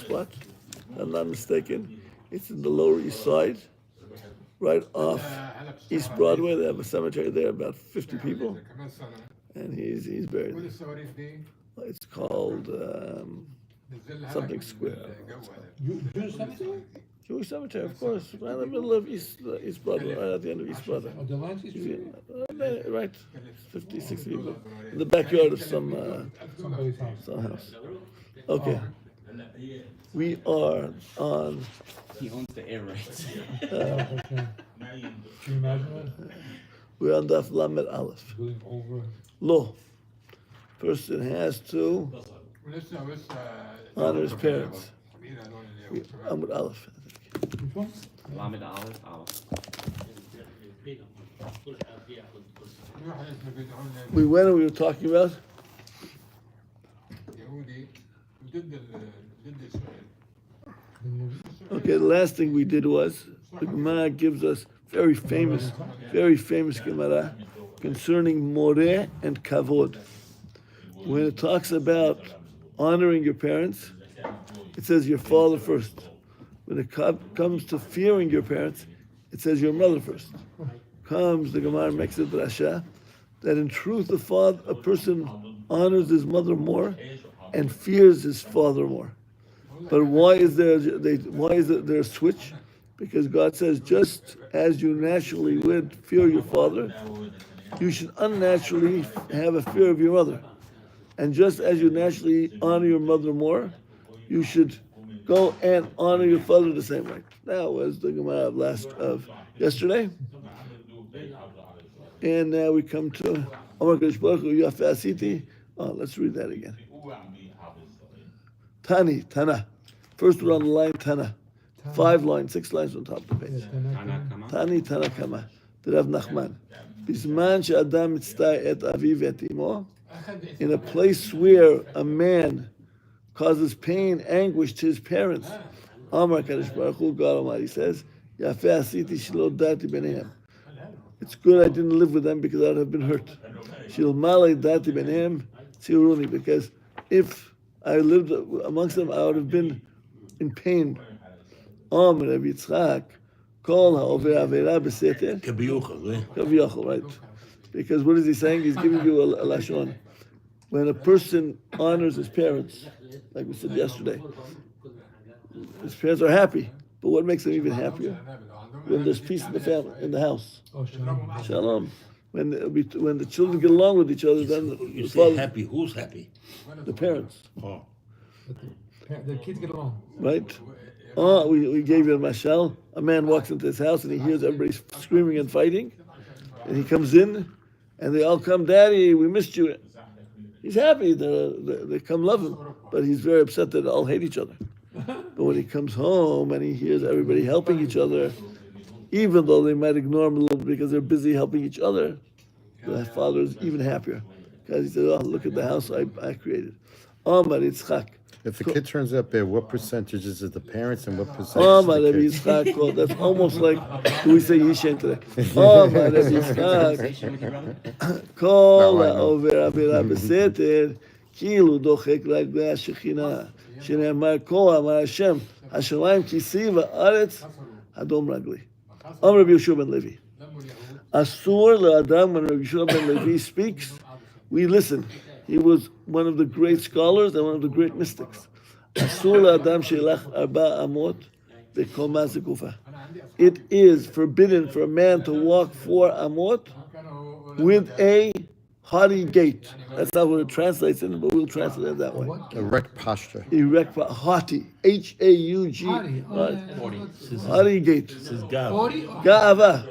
spot. If I'm not mistaken. It's in the Lower East Side, right off East Broadway. They have a cemetery there, about 50 people, and he's buried there. It's called something square. Jewish cemetery, of course, right in the middle of East Broadway, right at the end of East Broadway. Right, 50, 60 people. In the backyard of some house. Okay. We are on... He owns the air rights. We're on Daf Lamed Aleph. Lo. Person has to honor his parents. Amud Aleph. Lamed Aleph, Aleph. We were talking about? Okay, the last thing we did was the Gemara gives us very famous Gemara concerning Moreh and Kavod. When it talks about honoring your parents, it says your father first. When it comes to fearing your parents, it says your mother first. The Gemara makes a drasha that in truth a person honors his mother more and fears his father more. But why is there a switch? Because God says, just as you naturally would fear your father, you should unnaturally have a fear of your mother. And just as you naturally honor your mother more, you should go and honor your father the same way. That was the Gemara of yesterday. And now we come to Amar Kadosh Baruch Hu Yafeh Asiti. Let's read that again. Tana. First we're on the line Tana. 6 lines on top of the page. Tana Kama. The Rav Nachman. Bisman she'adam mitzta'eh et aviv et imo. In a place where a man causes pain, anguish to his parents. Amar Kadosh Baruch Hu, God Almighty says, Yafeh asiti shelo dati b'neihem. It's good I didn't live with them because I would have been hurt. Shil malei dati b'neihem tziruni, because if I lived amongst them, I would have been in pain. Rabbi Yitzchak, kol ha'over avera b'seter. Kaviyachol, right? Because what is he saying? He's giving you a lashon. When a person honors his parents, like we said yesterday, his parents are happy. But what makes them even happier? When there's peace in the family, in the house. Shalom. When the children get along with each other, then you say happy. Who's happy? The parents. Oh. The kids get along. Right? We gave you a mashal. A man walks into his house and he hears everybody screaming and fighting. And he comes in and they all come, Daddy, we missed you. He's happy. They come love him. But he's very upset that they all hate each other. But when he comes home and he hears everybody helping each other, even though they might ignore him a little bit because they're busy helping each other, the father is even happier. Because he said, look at the house I created. Amar Yitzchak. If the kid turns out bad, what percentage is it the parents and what percentage is the kids? That's almost like, do we say Yishen today? Amar Yitzchak. Kol ha'over avera b'seter, kilu dochek רגלי השכינה, שנאמר כה אמר השם, השמיים כיסי והארץ אדום רגלי. Amar Rabbi Yeshua ben Levi. Asur le'adam, when Rabbi Yeshua ben Levi speaks, we listen. He was one of the great scholars and one of the great mystics. Asur le'adam she'elach arba amot be'koma zekufa. It is forbidden for a man to walk 4 amot with a haughty gait. That's not what it translates in, but we'll translate it that way. Erect posture. Erect, haughty. H-A-U-G. Haughty gait. This is God. Ga'ava.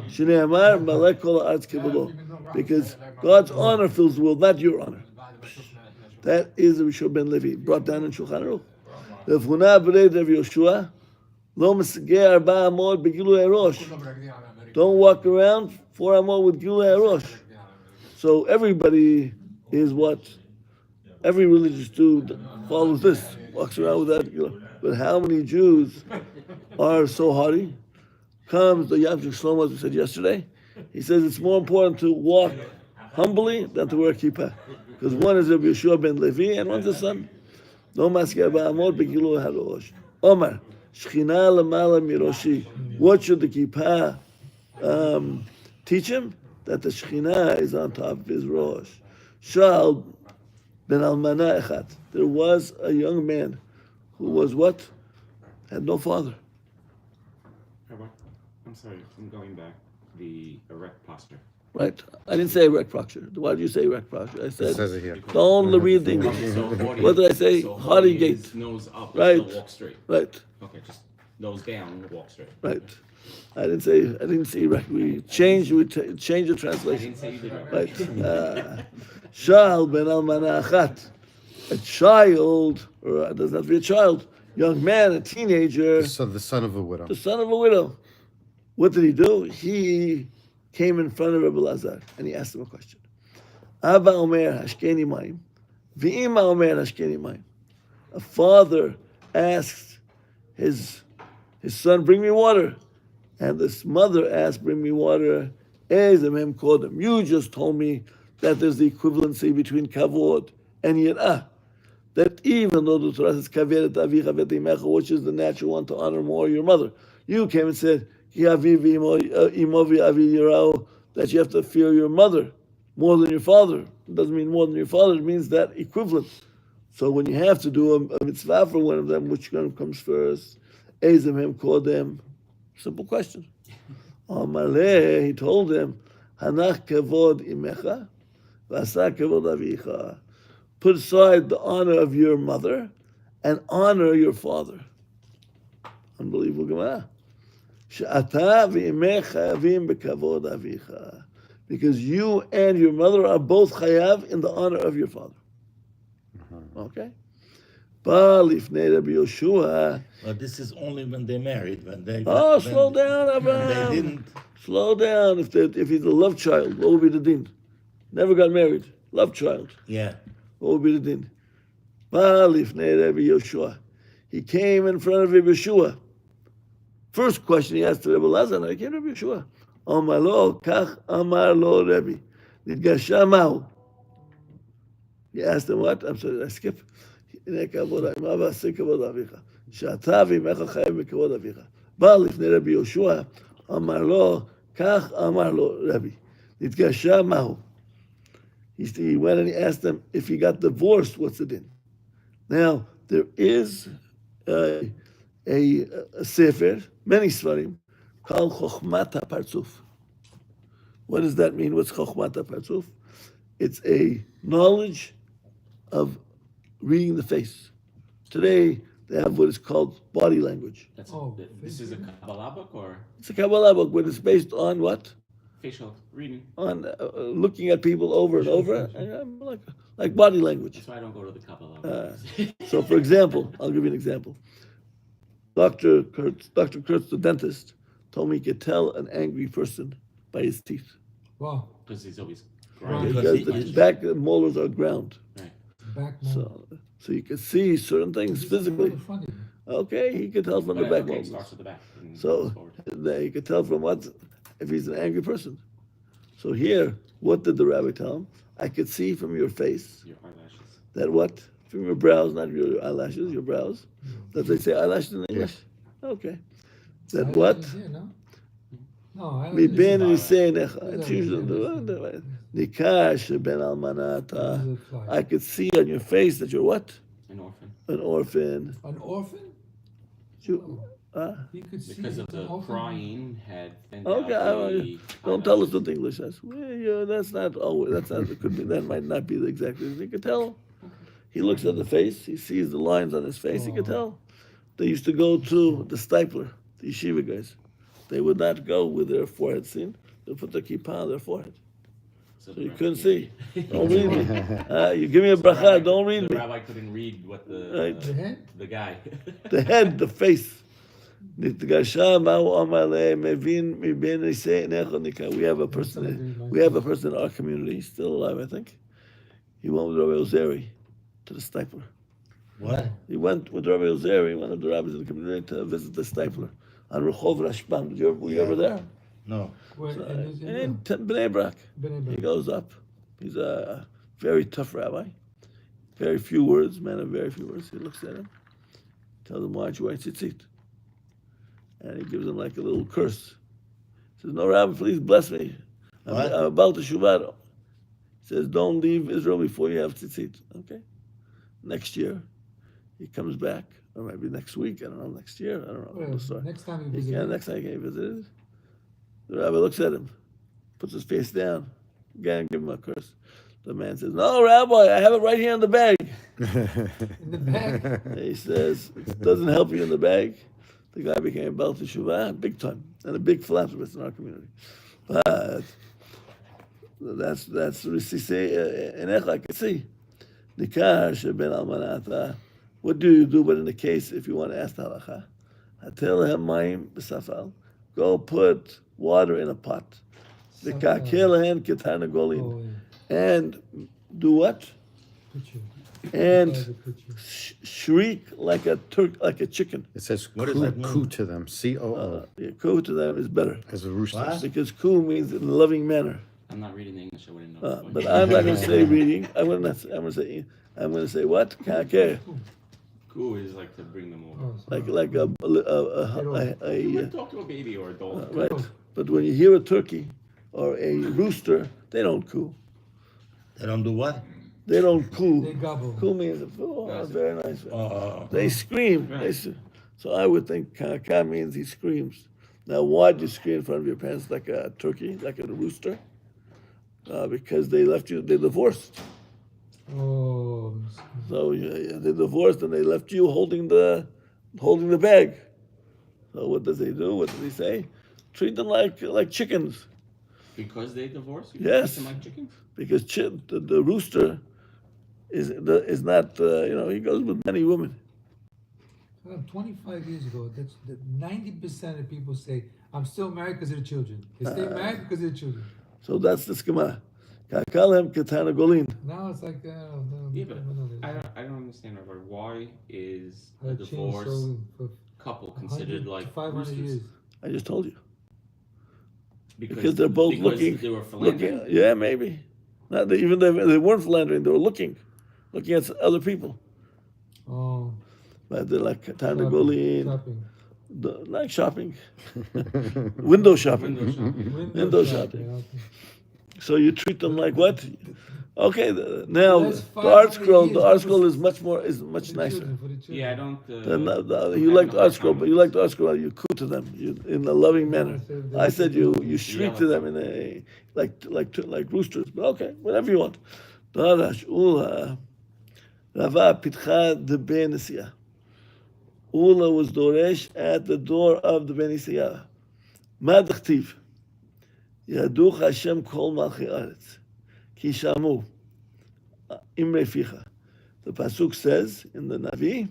Shneimar malek kol ha'aretz kivado. Because God's honor fills the world, not your honor. That is Rabbi Yeshua ben Levi, brought down in Shulchan Aruch. Lefuna b'rei Rabbi Yeshua, lo mesegei arba amot begilui harosh. Don't walk around 4 amot with gilui harosh. So everybody is what every religious dude follows this, walks around with that. But how many Jews are so haughty? Comes the Yom Shlomo, as we said yesterday. He says it's more important to walk humbly than to wear kippah. Because one is Rabbi Yeshua ben Levi and one's the son. לא מזכיר בעמוד בגילוי הראש. אומר, שכינה למעלה מראשי. What should the kippah teach him? That the Shekhinah is on top of his rosh. Shal ben almana echat. There was a young man who was what? Had no father. Rabbi, I'm sorry, I'm going back. The erect posture. Right. I didn't say erect posture. Why did you say erect posture? I It said, says it here. don't read the English. What did I say? Haughty gait. Nose up, Right. still walk straight. Right. Okay, just nose down, walk straight. Right. I didn't say erect. We changed the I translation. didn't say you did Right. Shal ben almana achat. A child, or it doesn't have to be a child, young man, a teenager, So the son of a widow. the son of a widow. What did he do? He came in front of Rabbi Lazar and he asked him a question. Abba omer hashkeni mayim, v'ima omer hashkeni mayim. A father asked his son, bring me water. And this mother asked, bring me water. Ezem kodem. You just told me that there's the equivalency between kavod and yirah. That even though the Torah says kaveret avicha v'teimecha, which is the natural one to honor more your mother, you came and said that you have to fear your mother more than your father. It doesn't mean more than your father. It means that equivalent. So when you have to do a mitzvah for one of them, which one comes first? Ezem hem kodem. Simple question. Amaleh, he told him, Hanach kavod imecha, v'asa kavod avicha. Put aside the honor of your mother and honor your father. Unbelievable Gemara. She'ata v'imecha chayavim bekavod avicha. Because you and your mother are both chayav in the honor of your father. Okay? But this is only when they married. When they slow down, Abraham. They didn't. Slow down. If he's a love child, what would be the din? Never got married. Love child. Yeah. What would be the din? He came in front of Rabbi Yeshua. First question he asked to Rabbi Lazar, he came to Rabbi Yeshua. Amar lo, kach amar lo Rabbi. Nidgasha mahu. He asked him what? I'm sorry, did I skip? הנה כבוד אביך, מה ועשה כבוד אביך? שאתה ואימך חיים בכבוד אביך. בא לפני רבי יהושע, אמר לו, כך אמר לו רבי. נתגשע מהו? He went and he asked him, if he got divorced, what's the din? Now, there is a sefer, many svarim, called Chochmat HaPartzuf. What does that mean? What's Chochmat HaPartzuf? It's a knowledge of reading the face. Today, they have what is called body language. This is a Kabbalah book or? It's a Kabbalah book, but it's based on what? Facial reading. On looking at people over and over, like body language. That's why I don't go to the Kabbalah. So, for example, I'll give you an example. Dr. Kurtz, the dentist, told me he could tell an angry person by his teeth. Wow. Because he's always Because grinding. the back molars are ground. Right. So you can see certain things physically. Okay, he could tell from the back molars. Starts at the back. So he could tell from what, if he's an angry person. So here, what did the rabbi tell him? I could see from your face. Your eyelashes. That what? From your brows, not your eyelashes, your brows. Does they say eyelashes in English? Okay. That what? No, Miben Niseinecha. It's usually the Nikash ben almanata. I could see on your face that you're what? An orphan. An orphan. An orphan? He could see Because of the crying had thinned Okay, out don't tell us what the English says. Well, yeah, that's not always. That's not. It could be. That might not be the exact reason. He could tell. He looks at the face. He sees the lines on his face. He could tell. They used to go to the stipler, the yeshiva guys. They would not go with their forehead seen. They put the kippah on their forehead. So you couldn't see. Don't read me. You give me a bracha. Don't read me. The rabbi couldn't read what the guy. The head, the face. We have a person in our community, he's still alive, I think. He went with Rabbi Ozeri to the stipler. What? He went with Rabbi Ozeri, one of the rabbis in the community, to visit the stipler on Rehov Rashbam. Were you ever there? No. In Bnei Brak. He goes up. He's a very tough rabbi. very few words, man of very few words. He looks at him, tells him, why aren't you wearing tzitzit? And he gives him like a little curse. He says, no, Rabbi, please bless me. I'm about to Shuvah. He says, don't leave Israel before you have tzitzit. Okay. Next year, he comes back, or maybe next week, I don't know, next year, I don't know. Well, next time he visited. Yeah, next time he visited. The rabbi looks at him, puts his face down, again, give him a curse. The man says, no, Rabbi, I have it right here in the bag. In the bag? And he says, it doesn't help you in the bag. The guy became a Baal Teshuvah, big time, and a big philanthropist in our community. But that's Risisi Enech, I can see. Nikar sheben almanata. What do you do? But in the case, if you want to ask the halacha, hatel hemaim b'safal. Go put water in a pot. V'kakel hen ketarnagolin. And do what? And shriek like a chicken. It says What does coo, that mean? coo to them. C-O-O. Coo to them is better. As a rooster. What? Because coo means in a loving manner. I'm not reading the English. I wouldn't know. But I'm not going to say reading. I'm going to say what? Kakeh. Cool is like to bring them over. Like a Talk to a baby or adult. right. But when you hear a turkey or a rooster, they don't coo. They don't do what? They don't coo. They gobble. Coo means, oh, very nice. Oh. They scream. So I would think kakeh means he screams. Now, why do you scream in front of your parents like a turkey, like a rooster? Because they left you, they divorced. Oh. So they divorced and they left you holding the bag. So what does he do? What does he say? Treat them like chickens. Because they divorced? You Yes. treat them like chickens? Because the rooster is not, he goes with many women. 25 years ago, that's 90% of people say, I'm still married because of the children. They stay married because of the children. So that's the schema. Kakalem ketana golin. Now it's like, Yeah, but I don't understand, Rabbi. Why is a changed divorced for couple considered like 500 roosters? years. I just told you. Because they're both because looking. They were philandering? Yeah, maybe. Not that even they weren't philandering. They were looking at other people. Oh. But they're like ketana golin. Shopping. Like shopping. Window shopping. Window shopping. Window shopping. Yeah, okay. So you treat them like what? Okay, now That's the art 500 scroll. years The art for scroll is much For nicer. the children. Yeah, I don't. You like the art scroll, but you like the art scroll. You coo to them in a loving manner. I said you shriek to them in a like roosters. But okay, whatever you want. Darash Ula Rava Pitcha de Ben Nesiah. Ula was Doresh at the door of the Ben Nesiah. Ma d'chtiv. Yaduch Hashem kol malchi aretz. Ki shamu. Imre ficha. The pasuk says in the Navi,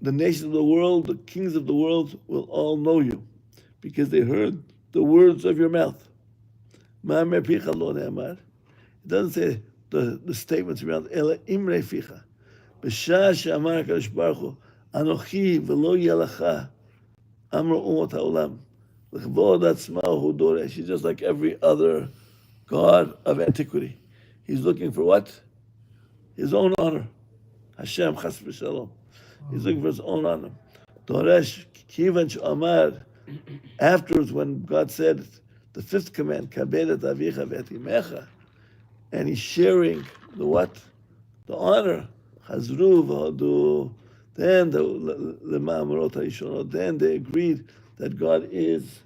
the nations of the world, the kings of the world will all know you, because they heard the words of your mouth. Ma'amre ficha lo ne'amar. It doesn't say the statements around Ela imre ficha. B'shah she'amar HaKadosh Baruch Hu, Anochi v'lo yalacha, amro umot ha'olam. L'chvod atzmahu doresh. He's just like every other god of antiquity. He's looking for what? His own honor. Hashem chas v'shalom. He's looking for his own honor. Doresh kivan she'amar. Afterwards, when God said the fifth command, kabed et avicha ve'et imecha, and he's sharing the what? The honor. Chazru v'hodu. Then then they agreed that God is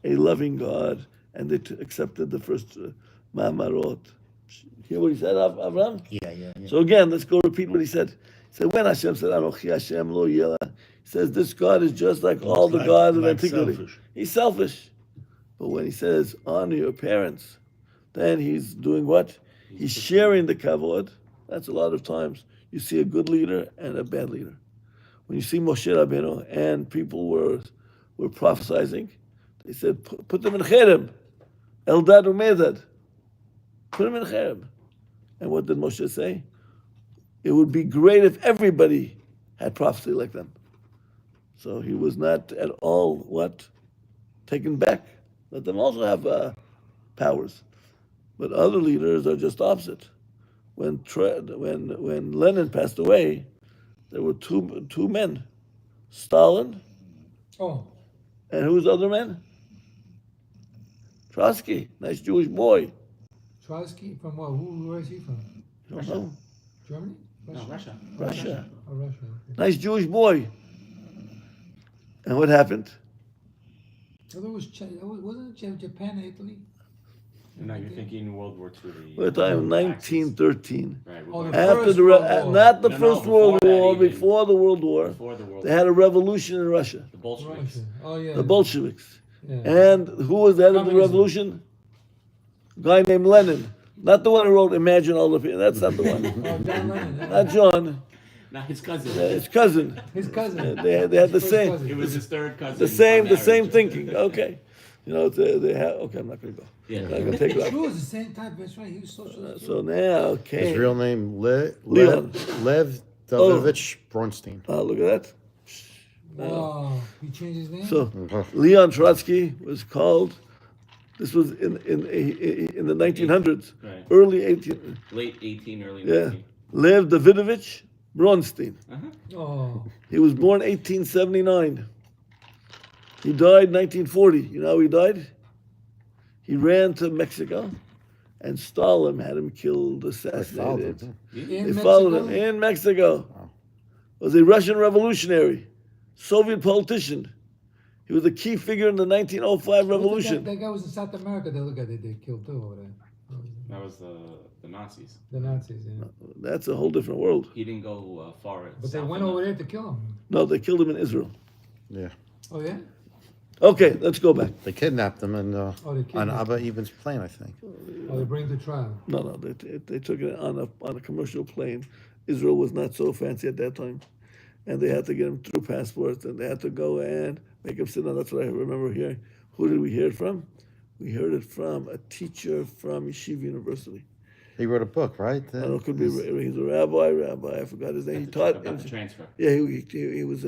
a loving God, and they accepted the first ma'amarot. Hear what he said, Avram? Yeah. So again, let's go repeat what he said. He said, when Hashem said, Anochi Hashem lo yela, he says, this God is just like all the gods of antiquity. Selfish. He's selfish. But when he says, honor your parents, then he's doing what? He's sharing the kavod. That's a lot of times. You see a good leader and a bad leader. When you see Moshe Rabbeinu and people were prophesying, they said, put them in cherem. Eldad umedad. Put them in cherem. And what did Moshe say? It would be great if everybody had prophecy like them. So he was not at all, what? Taken back. Let them also have powers. But other leaders are just opposite. when Lenin passed away, there were two men, Stalin, Oh, and who's the other man? Trotsky, nice Jewish boy. Trotsky from what? Where is he from? You don't know? Germany? No, Russia. Russia. Oh, Russia. Okay. Nice Jewish boy. And what happened? So there was wasn't it Japan and Italy? No, you're thinking World War II. We're talking 1913. Right. Oh, the After First the World War. not the No, First before World that War, even. before the World War, Before the World they had a revolution in Russia, The Bolsheviks. Russia. Oh yeah. the Bolsheviks. Yeah. And who was the head of the Communism. revolution? A guy named Lenin. Not the one who wrote Imagine All the People. That's not the one. Oh, John Lennon. Yeah. Not John. Not his cousin. His cousin. His cousin. They had the His first same. cousin. It was his third cousin. The same by marriage. thinking. Okay. You know, they have. Okay, I'm not going to go. Yeah. I'm not going to take it It's up. true, it's the same type. That's right. He was socialist. So now, okay. His real name, Leon. Lev Davidovich Bronstein. Oh, look at that. Wow. He changed his name? So Leon Trotsky was called. This was in the 1900s, Right. early 18. Late 18, early Yeah, 19. Lev Davidovich Bronstein. Oh. He was born 1879. He died 1940. You know how he died? He ran to Mexico, and Stalin had him killed, assassinated. In They followed him Mexico? in Mexico. Was a Russian revolutionary, Soviet politician. He was a key figure in the 1905 revolution. That guy was in South America. They look at it. They killed too over there. That was the Nazis. The Nazis, yeah. That's a whole different world. He didn't go far. But they south went enough. over there to kill him. No, they killed him in Israel. Yeah. Oh yeah. Okay, let's go back. They kidnapped him and They on kidnapped Abba Eben's plane, I think. Oh, they bring him to trial. No, they took it on a commercial plane. Israel was not so fancy at that time, and they had to get him through passports, and they had to go and make him sit down. That's what I remember hearing. Who did we hear it from? We heard it from a teacher from Yeshiva University. He wrote a book, right? I don't know, could be he's a rabbi. I forgot his name. He taught. About the transfer. Yeah, he was.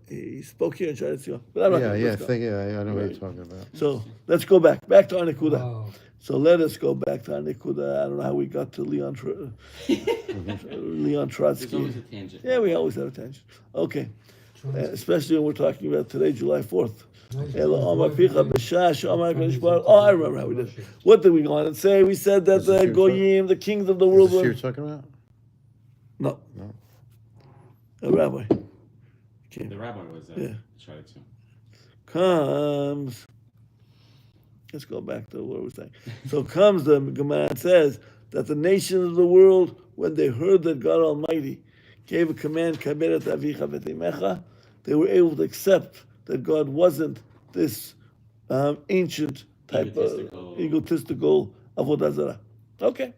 He spoke here in Shiloh, but I'm not. Yeah, gonna- yeah, let's go. I know what you're talking about. So let's go back to our Nikuda. Wow. So let us go back to our Nikuda. I don't know how we got to Leon There's Trotsky. always a tangent. Yeah, we always have a tangent. Okay, especially when we're talking about today, July 4th. Oh, I remember how we did it. What did we go on and say? We said that Is the this your Goyim, the kings of the Is world, this what were you're talking about? no, No. a rabbi The rabbi was Yeah. tried to. comes. Let's go back to what we're saying. So comes the Gemara and says that the nations of the world, when they heard that God Almighty gave a command, "Kaberet avicha v'timecha," they were able to accept that God wasn't this ancient type of egotistical avodah zarah. Okay.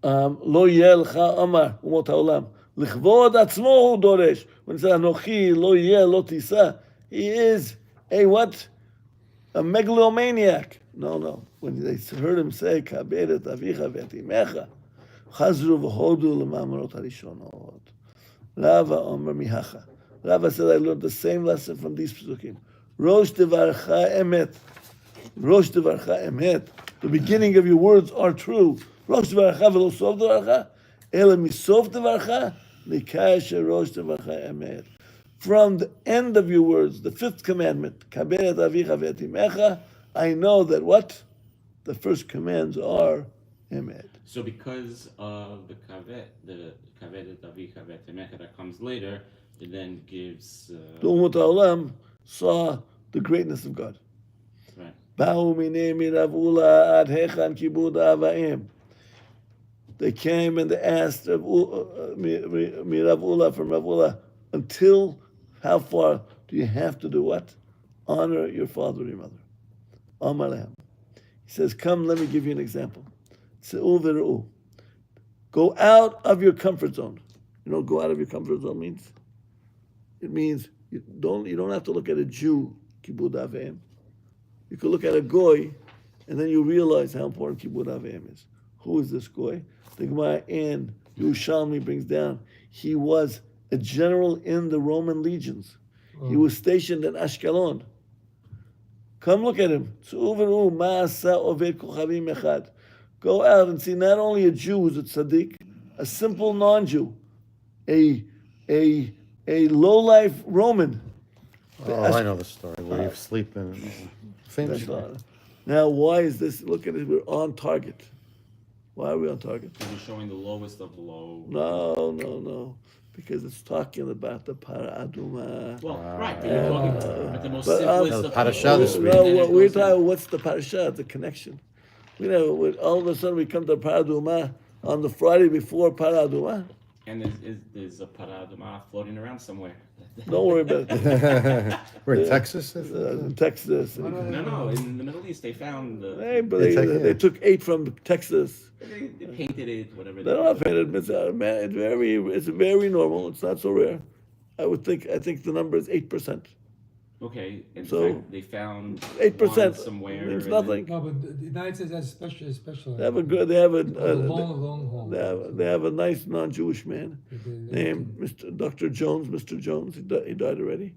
Lo yeh lecha amar umot haolam lichvod atzmo hu doresh. When it says anochi lo yeh lo tisa, he is a what? A megalomaniac. No. When they heard him say kaberet avicha v'timecha, chazru v'hodu l'ma'amarot harishonot. Rava omer mihacha. Rava said, I learned the same lesson from these psukim. Rosh devarcha emet. Rosh devarcha emet. The beginning of your words are true. Rosh devarcha v'lo sof devarcha. Ele misof devarcha. Nikasha rosh devarcha emet. From the end of your words, the fifth commandment, kaberet avicha v'etimecha, I know that what? The first commands are emet. So because of the kavet avicha v'temecha that comes later, it then gives. The Ummot HaOlam saw the greatness of God. Right. Ba'u minei mirav ula ad hechan kibud avaim. They came and they asked mirav ula from Rav Ula, until how far do you have to do what? Honor your father and your mother. Amar lehem. He says, come, let me give you an example. Se'u v're'u. Go out of your comfort zone. You know what go out of your comfort zone means? It means you don't have to look at a Jew, kibud aveim. You could look at a goy, and then you realize how important kibud aveim is. Who is this goy? The Gemara in Yerushalmi brings down. He was a general in the Roman legions. He was stationed in Ashkelon. Come look at him. go out and see not only a Jew who's a tzaddik, a simple non-Jew, a low-life Roman. Oh, I know the story where you sleep in. Famous story. Now, why is this? Look at it. We're on target. Why are we on target? Because you're showing the lowest of the low. No. Because it's talking about the para aduma. Well, right, but you're talking about the most simplest of parasha this week. No, we're talking. What's the parasha? The connection. All of a sudden we come to para aduma on the Friday before para aduma. And there's a para aduma floating around somewhere. Don't worry about it. We're in Texas? In Texas. No, in the Middle East they found the. Hey, but they took 8 from Texas. They painted it, whatever. They don't have painted. It's very normal. It's not so rare. I think the number is 8%. Okay, and So they found 8% somewhere. means nothing. No, but the United States has special. They have a good. They have a long haul. They have a nice non-Jewish man named Dr. Jones. Mr. Jones. He died already.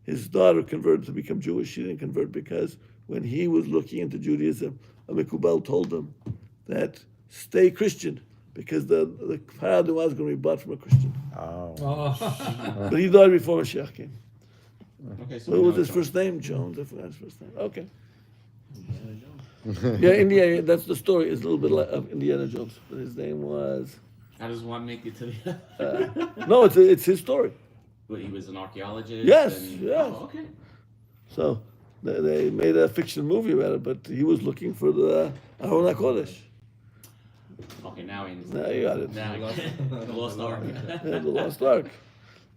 His daughter converted to become Jewish. She didn't convert because when he was looking into Judaism, a Mikubal told him that stay Christian because the Paraduma is going to be bought from a Christian. Oh. But he died before Mashiach came. Okay, so What was his first name? Jones. I forgot his first name. Okay. Yeah, Indiana. That's the story. It's a little bit like of Indiana Jones, but his name was. How does one make it to the? No, it's his story. But he was an archaeologist. Yes, and, yes. Oh, okay. So they made a fiction movie about it, but he was looking for the Aron HaKodesh. Okay, now I understand. Now you got it. Now I got it. The Lost Ark. Yeah, the Lost Ark.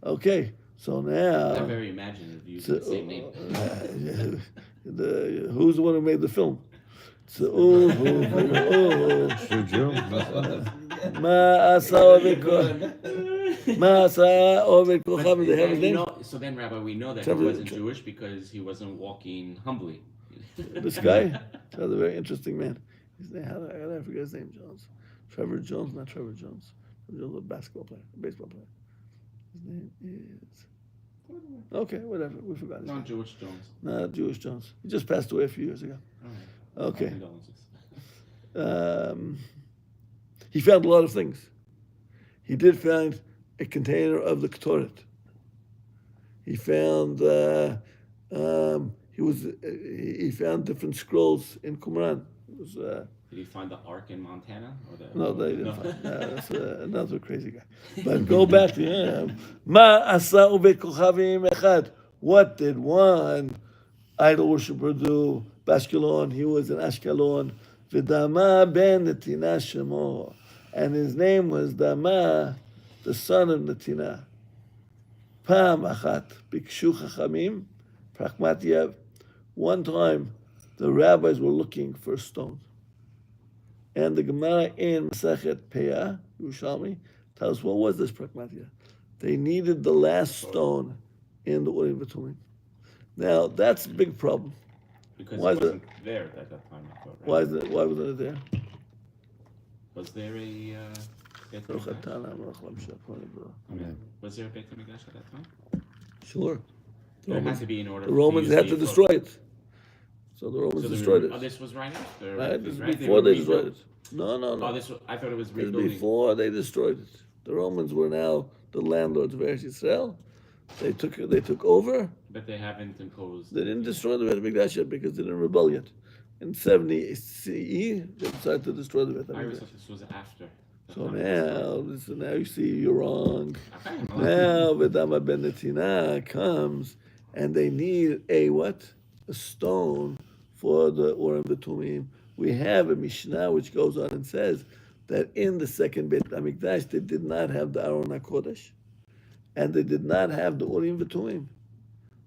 Okay, so now. I'm very imaginative using the same name. Who's the one who made the film? They have his name. So then, Rabbi, we know that he wasn't Jewish because he wasn't walking humbly. This guy, that's a very interesting man. His name, how did I forget his name? Jones. Trevor Jones, not Trevor Jones. Trevor Jones was a basketball player, a baseball player. His name is. Okay, whatever. We forgot his name. Non-Jewish Jones. Not Jewish Jones. He just passed away a few years ago. All right. Okay. Condolences. He found a lot of things. He did find a container of the Ketores. He found he found different scrolls in Qumran. Did he find the Ark in Montana? No, they didn't find. That's another crazy guy. But go back to him. Ma asa ubet kochavim echad. What did one idol worshiper do? Bashkelon. He was in Ashkelon. V'dama ben Netina shemo, and his name was Dama, the son of Netina. Pam achat bikshu chachamim pragmatiev. One time, the rabbis were looking for a stone. And the Gemara in Masechet Peah, Yerushalmi, tells us what was this pragmatia. They needed the last stone in the Urim V'Tumim. Now, that's a big problem. Because it wasn't there at that time, I thought, right? Why wasn't it there? Was there a Beit HaMikdash? Was there a Beit HaMikdash at that time? Sure. There had to be in order. The Romans had to destroy it. So the Romans destroyed it. Oh, this was right after. Right? This is before they destroyed it. No. Oh, I thought it was rebuilding. Before they destroyed it. The Romans were now the landlords of Eretz Yisrael. They took over. But they haven't imposed. They didn't destroy the Beit HaMikdash yet because they didn't rebel yet. In 70 CE, they decided to destroy the Beit I HaMikdash. thought this was after. So now you see you're wrong. Now V'dama ben Netina comes and they need a what? A stone for the Urim V'Tumim. We have a Mishnah which goes on and says that in the second Beit HaMikdash they did not have the Aron HaKodesh and they did not have the Urim V'Tumim.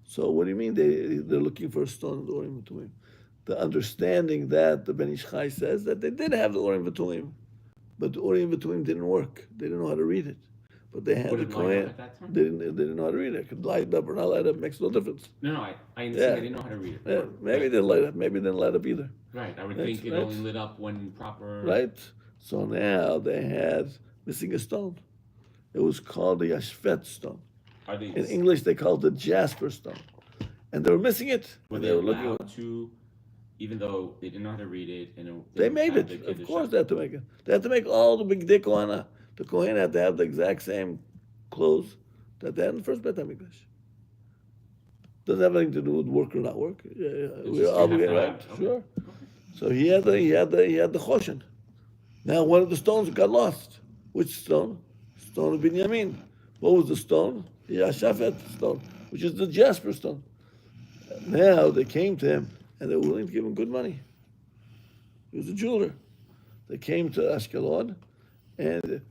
So what do you mean they're looking for a stone in the Urim V'Tumim? The understanding that the Ben Ish Chai says that they did have the Urim V'Tumim, but the Urim V'Tumim didn't work. They didn't know how to read it. But they had the Kohen. They didn't know how to read it. It could light up or not light up, makes no difference. No, I understand they didn't know how to read it. Yeah, maybe they didn't light up, maybe they didn't light up either. Right, I would think it only lit up when proper. Right? So now they had missing a stone. It was called the Yashvet stone. In English, they called it Jasper stone. And they were missing it. Were they were allowed to even though they didn't know how to read it, and They made have it. the Of course Kiddushin. they had to make it. They had to make all the big dick kohana. The Kohen had to have the exact same clothes that they had in the first Beit HaMikdash. Doesn't have anything to do with work or not work. We're obligated, right? Okay. Sure. So he had the choshen. Now one of the stones got lost. Which stone? Stone of Binyamin. What was the stone? The Yashafet stone, which is the jasper stone. Now they came to him and they were willing to give him good money. He was a jeweler. They came to Ashkelon and the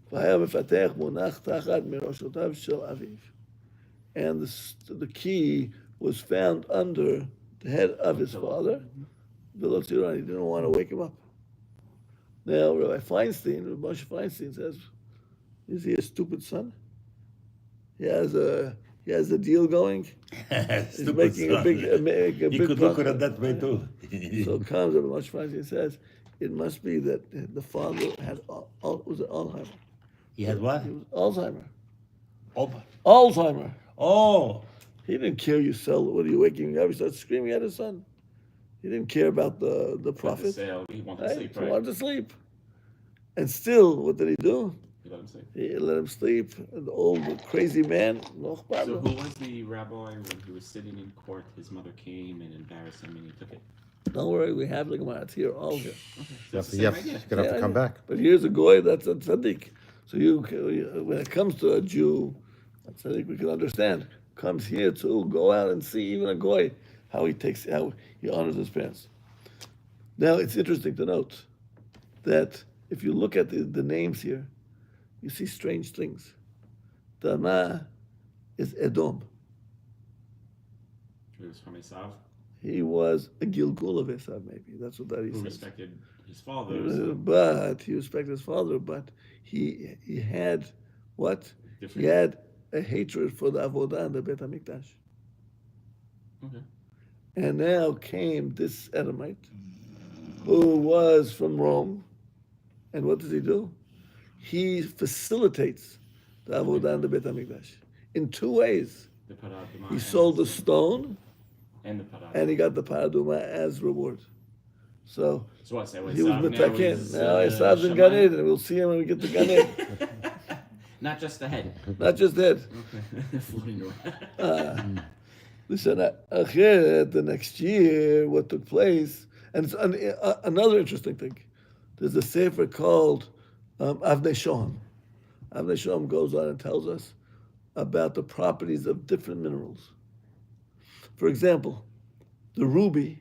key was found under the head of his father. He didn't want to wake him up. Now Rabbi Moshe Feinstein says, is he a stupid son? He has a deal going. He's making a big You could look at it that way too. So comes Rabbi Moshe Feinstein says, it must be that the father had was it Alzheimer? He had what? He was Alzheimer. Oh. Alzheimer. Oh. He didn't care you sell. What are you waking up? He started screaming at his son. He didn't care about the profit. He wanted to sleep, He right? wanted to sleep. And still, what did he do? He let him sleep. He let him sleep. The old crazy man. So who was the rabbi when he was sitting in court? His mother came and embarrassed him, and he took it. Don't worry, we have the Gemara. It's here, all here. Okay. So You're gonna have to come back. But here's a goy that's a tzaddik. So when it comes to a Jew, a tzaddik we can understand. Comes here to go out and see even a goy how he honors his parents. Now it's interesting to note that if you look at the names here, you see strange things. Dama is Edom. He was from Esav. He was a Gilgul of Esav, maybe. That's what that he Who says. respected his father. But he respected his father, but he had what? Different. He had a hatred for the Avodah and the Beit HaMikdash. Okay. And now came this Edomite, who was from Rome. And what does he do? He facilitates the Avodah and the Beit HaMikdash in two ways. He sold the stone, and the paraduma. and he got the paraduma as reward. So what? So he was Metaken. Now Esav's in Shaman? Gan Eden, and we'll see him when we get to Gan Eden. Not just the head. Not just that. Floating around. Listen, the next year, what took place, and it's another interesting thing. There's a sefer called Avnei Shoham. Avnei Shoham goes on and tells us about the properties of different minerals. For example, the ruby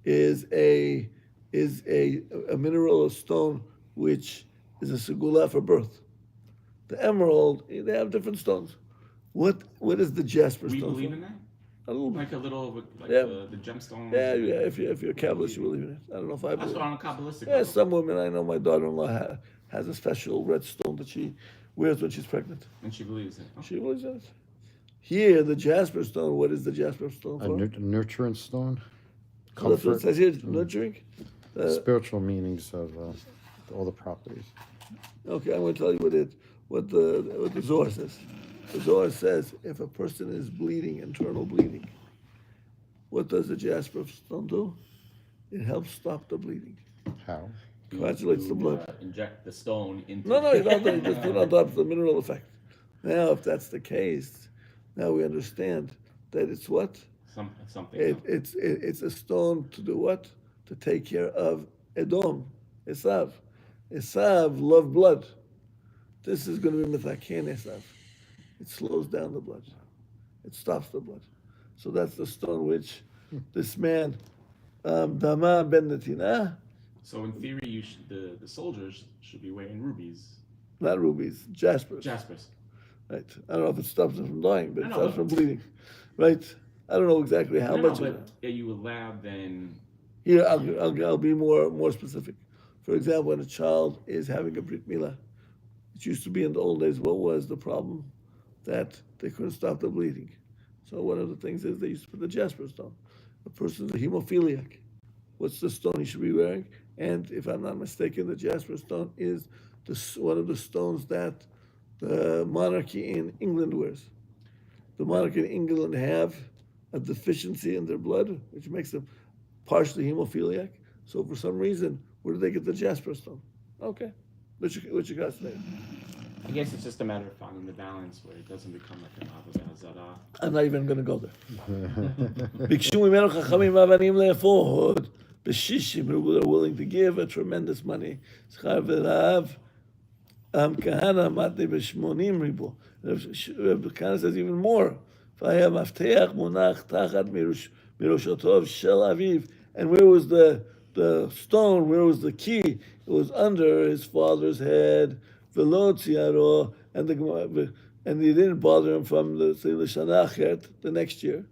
is a mineral of stone which is a segula for birth. The emerald, they have different stones. What is the jasper We stone? believe in that? A little bit. Like a little, like Yeah. the gemstones? Yeah. If you're a Kabbalist, you believe in it. I don't know if I That's believe. what on a Kabbalistic Yeah, level. some women I know. My daughter-in-law has a special red stone that she wears when she's pregnant. And she believes it. Okay. She believes in it. Here, the jasper stone. What is the jasper stone A for? nurturing stone. So that's what it Comfort. says here. Nurturing. Spiritual meanings of all the properties. Okay, I'm going to tell you what the Zohar says. The Zohar says if a person is bleeding, internal bleeding, what does the jasper stone do? It helps stop the bleeding. How? Coagulates the blood. Inject the stone into. No, you don't. You just put it on top of the mineral effect. Now, if that's the case, now we understand that it's what? Something. It's a stone to do what? To take care of Edom, Esav. Esav loved blood. This is going to be Metaken Esav. It slows down the blood. It stops the blood. So that's the stone which this man, Dama ben Netinah, So in theory, the soldiers should be wearing rubies. not rubies, jaspers. Jaspers. Right. I don't know if it stops them from dying, but it No, stops from bleeding. Right. I don't know exactly how much. But are you allowed then? Here, I'll be more specific. For example, when a child is having a brit milah, it used to be in the old days. What was the problem? That they couldn't stop the bleeding. So one of the things is they used to put the jasper stone. A person's a hemophiliac. What's the stone he should be wearing? And if I'm not mistaken, the jasper stone is one of the stones that the monarchy in England wears. The monarchy in England have a deficiency in their blood, which makes them partially hemophiliac. So for some reason, where did they get the jasper stone? Okay, what you got today? I guess it's just a matter of finding the balance where it doesn't become like an avodah zarah. I'm not even going to go there. ביקשו ממנו חכמים ואבנים לאפות, ב-60 ruble are willing to give a tremendous money. שכר ורב, כהנא מתני ב-80 ruble. Reb Kahana says even more. והיה מפתח מונח תחת מראשותיו של אביו. And where was the stone? Where was the key? It was under his father's head. V'lo tziaro, and he didn't bother him from the Shana Achet the next year.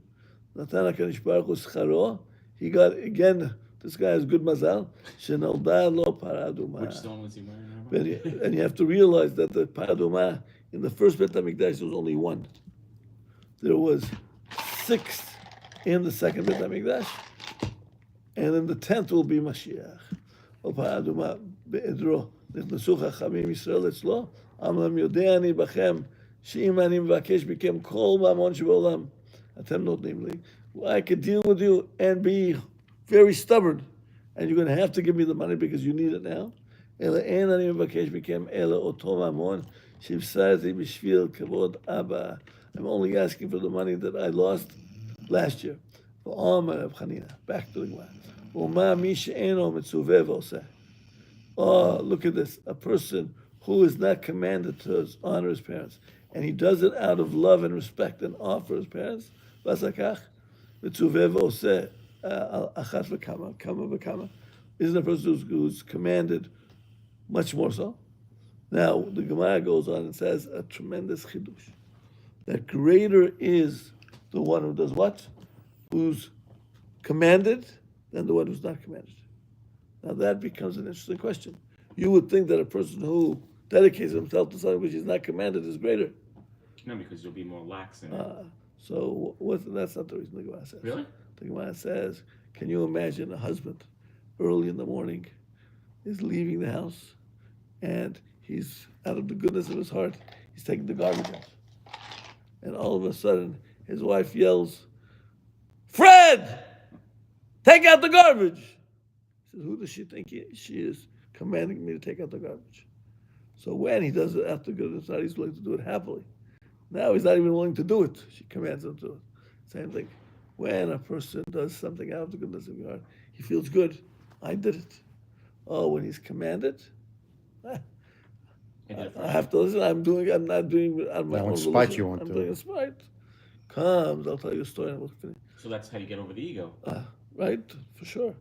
Natan HaKadosh Baruch Hu scharo. He got again. This guy has good mazal. Shenolda lo paraduma. Which stone was he wearing? And you have to realize that the paraduma in the first Beit HaMikdash there was only one. There was 6 in the second Beit HaMikdash, and in the 10th will be Mashiach. O paraduma be'edro. נכנסו חכמים ישראל אצלו, אמרם יודע אני בכם, שאם אני מבקש מכם כל ממון שבעולם, אתם נותנים לי, I could deal with you and be very stubborn, and you're going to have to give me the money because you need it now, אלא אין אני מבקש מכם, אלא אותו ממון, שהפסדתי בשביל כבוד אבא. I'm only asking for the money that I lost last year. ואומר רב חנינא, back to the Gemara, ומה מי שאינו מצווה ועושה. Oh, look at this. A person who is not commanded to honor his parents, and he does it out of love and respect and awe for his parents. Isn't a person who's commanded much more so? Now, the Gemara goes on and says a tremendous chidush. That greater is the one who does what? Who's commanded than the one who's not commanded. Now that becomes an interesting question. You would think that a person who dedicates himself to something which is not commanded is greater. No, because you'll be more lax in it. So that's not the reason the Gemara says. Really? The Gemara says, can you imagine a husband early in the morning is leaving the house and he's, out of the goodness of his heart, he's taking the garbage out. And all of a sudden, his wife yells, Fred, take out the garbage. He says, who does she think she is commanding me to take out the garbage? So when he does it out of goodness, he's willing to do it happily. Now he's not even willing to do it. She commands him to do it. Same thing. When a person does something out of the goodness of your heart, he feels good. I did it. Oh, when he's commanded, I have to listen. I'm not doing it on my own. Spite you want I'm to. doing it spite. Comes, I'll tell you a story and we'll finish. So that's how you get over the ego. Right, for sure.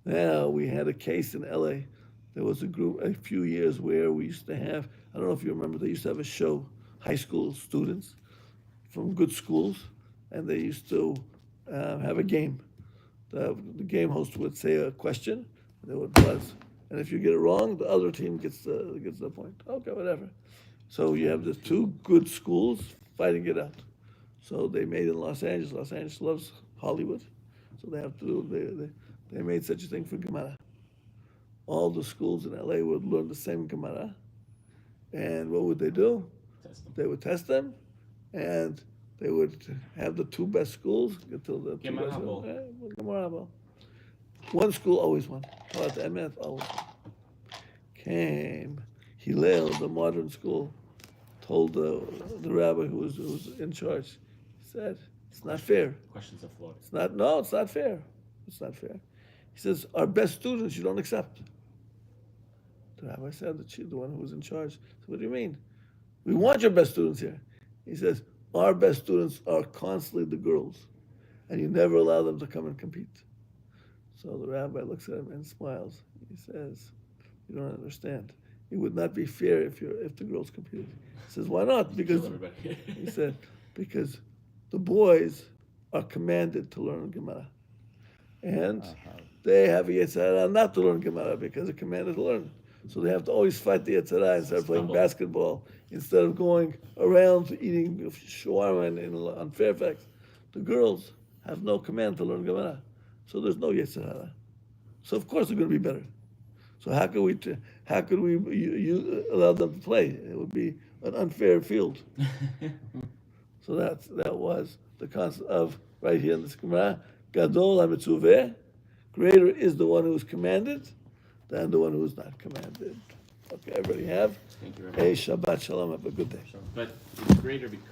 Now, we had a case in LA. There was a group a few years where we used to have, I don't know if you remember, they used to have a show, high school students from good schools, and they used to have a game. The game host would say a question, and they would buzz. And if you get it wrong, the other team gets the point. Okay, whatever. So you have the 2 good schools fighting it out. So they made in Los Angeles. Los Angeles loves Hollywood. So they have to do, they made such a thing for Gemara. All the schools in LA would learn the same Gemara. And what would they do? They would test them, and they would have the 2 best schools get to the 2 best schools. Gemara Bowl. One school always won. Talat Emet always won. Came Hillel, the modern school, told the rabbi who was in charge. He said, "It's not fair. Questions of flawed. It's not fair. It's not fair." He says, "Our best students you don't accept." The rabbi said, the one who was in charge, said, "What do you mean? We want your best students here." He says, "Our best students are constantly the girls, and you never allow them to come and compete." So the rabbi looks at him and smiles. He says, "You don't understand. It would not be fair if the girls competed." He says, "Why not?" Because he said, because the boys are commanded to learn Gemara, and they have a Yetzirah not to learn Gemara because they're commanded to learn. So they have to always fight the Yetzirah and start playing basketball instead of going around eating shawarma on Fairfax. The girls have no command to learn Gemara, so there's no Yetzirah. So of course they're going to be better. So how could we allow them to play? It would be an unfair field. So that was the concept of right here in this Gemara. Gadol hamitzuveh, Greater is the one who is commanded than the one who is not commanded. Okay, everybody have Thank you, a Rabbi. Shabbat Shalom. Have a good day. But it's greater because